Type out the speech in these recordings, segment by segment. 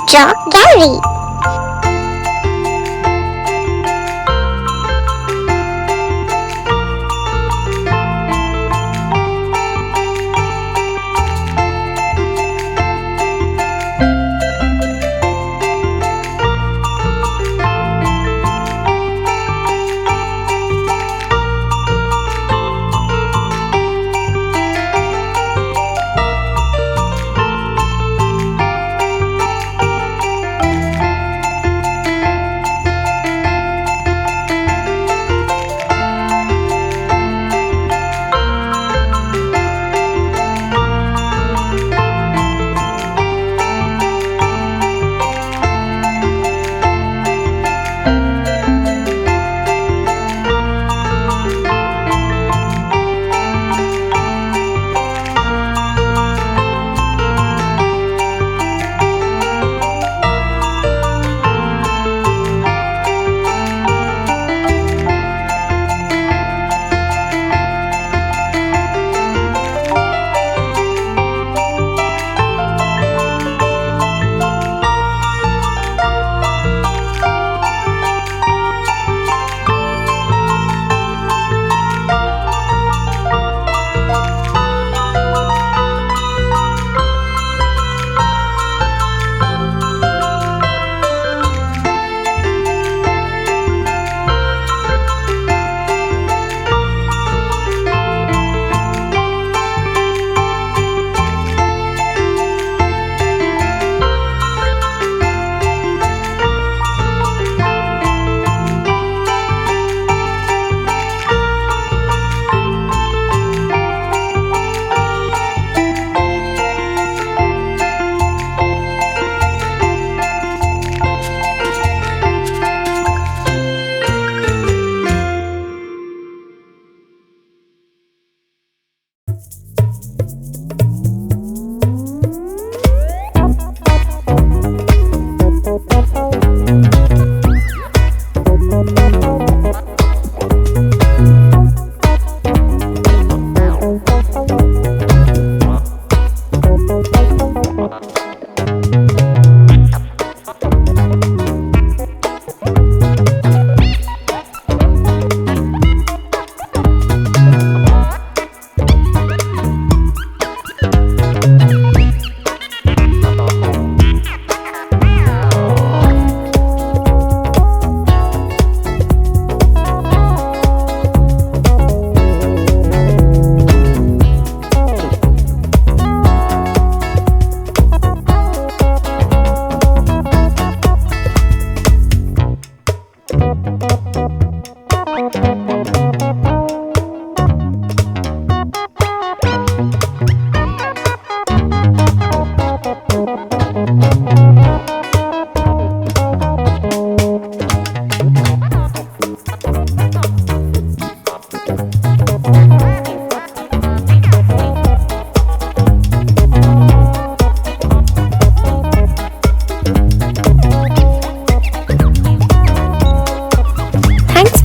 Draw Gallery.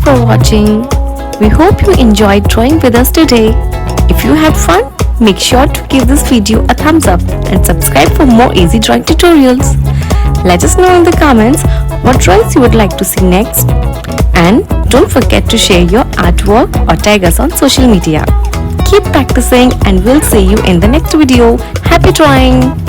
For watching. We hope you enjoyed drawing with us today. If you had fun, make sure to give this video a thumbs up and subscribe for more easy drawing tutorials. Let us know in the comments what drawings you would like to see next. And don't forget to share your artwork or tag us on social media. Keep practicing and we'll see you in the next video. Happy drawing!